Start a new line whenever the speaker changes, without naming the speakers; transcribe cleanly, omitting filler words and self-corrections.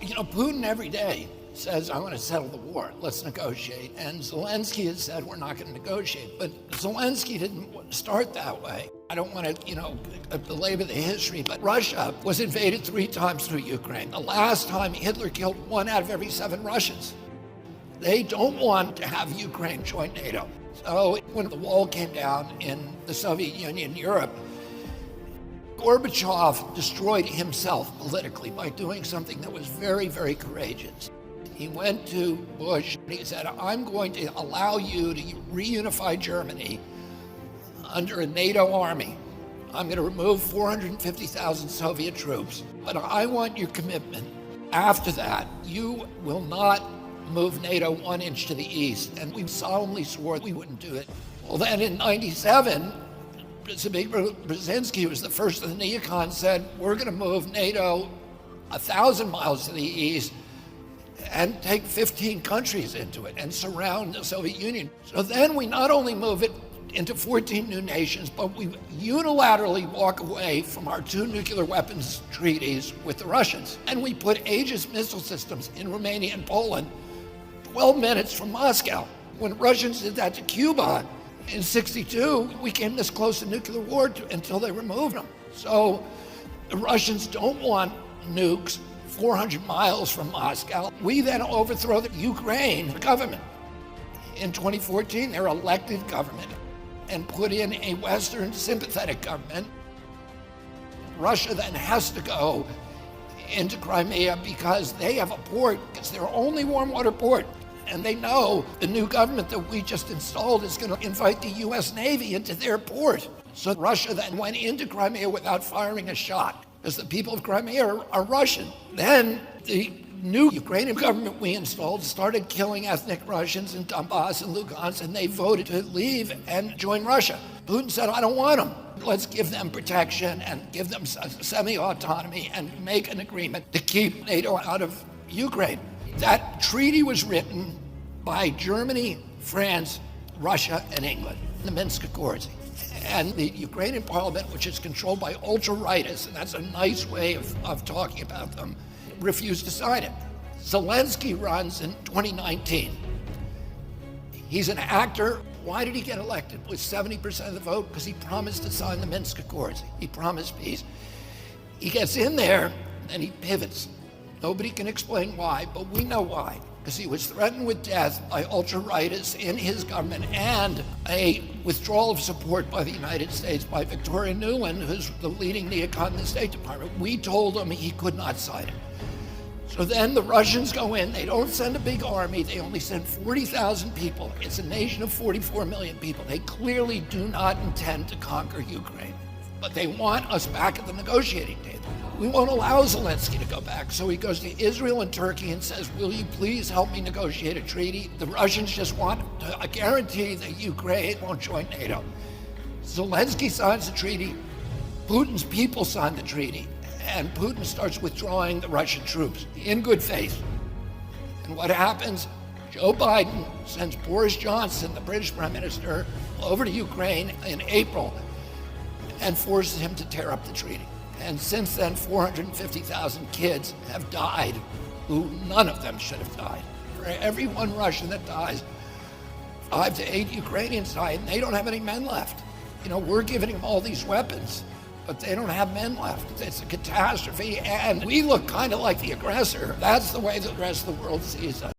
Putin every day says, I want to settle the war, let's negotiate. And Zelensky has said, we're not going to negotiate. But Zelensky didn't start that way. I don't want to, belabor the history, but Russia was invaded 3 times through Ukraine. The last time, Hitler killed 1 out of every 7 Russians. They don't want to have Ukraine join NATO. So when the wall came down in the Soviet Union, Europe, Gorbachev destroyed himself politically by doing something that was very, very courageous. He went to Bush and he said, I'm going to allow you to reunify Germany under a NATO army. I'm going to remove 450,000 Soviet troops, but I want your commitment. After that, you will not move NATO 1 inch to the east. And we solemnly swore we wouldn't do it. Well, then in 97, Brzezinski, who was the first of the neocons, said, we're going to move NATO 1,000 miles to the east and take 15 countries into it and surround the Soviet Union. So then we not only move it into 14 new nations, but we unilaterally walk away from our 2 nuclear weapons treaties with the Russians. And we put Aegis missile systems in Romania and Poland 12 minutes from Moscow. When Russians did that to Cuba in '62, we came this close to nuclear war until they removed them. So the Russians don't want nukes 400 miles from Moscow. We then overthrow the Ukraine government. In 2014, their elected government, and put in a Western sympathetic government. Russia then has to go into Crimea because they have a port. It's their only warm water port. And they know the new government that we just installed is going to invite the US Navy into their port. So Russia then went into Crimea without firing a shot, because the people of Crimea are Russian. Then the new Ukrainian government we installed started killing ethnic Russians in Donbass and Lugansk, and they voted to leave and join Russia. Putin said, I don't want them. Let's give them protection and give them semi-autonomy and make an agreement to keep NATO out of Ukraine. That treaty was written by Germany, France, Russia, and England, the Minsk Accords. And the Ukrainian parliament, which is controlled by ultra-rightists, and that's a nice way of talking about them, refused to sign it. Zelensky runs in 2019. He's an actor. Why did he get elected with 70% of the vote? Because he promised to sign the Minsk Accords. He promised peace. He gets in there and he pivots. Nobody can explain why, but we know why. Because he was threatened with death by ultra-rightists in his government and a withdrawal of support by the United States by Victoria Nuland, who's the leading neocon in the State Department. We told him he could not sign it. So then the Russians go in, they don't send a big army, they only send 40,000 people. It's a nation of 44 million people. They clearly do not intend to conquer Ukraine, but they want us back at the negotiating table. We won't allow Zelensky to go back, so he goes to Israel and Turkey and says, will you please help me negotiate a treaty? The Russians just want a guarantee that Ukraine won't join NATO. Zelensky signs the treaty, Putin's people sign the treaty, and Putin starts withdrawing the Russian troops in good faith. And what happens? Joe Biden sends Boris Johnson, the British Prime Minister, over to Ukraine in April and forces him to tear up the treaty. And since then, 450,000 kids have died, who none of them should have died. For every 1 Russian that dies, 5 to 8 Ukrainians die, and they don't have any men left. We're giving them all these weapons, but they don't have men left. It's a catastrophe, and we look kind of like the aggressor. That's the way the rest of the world sees us.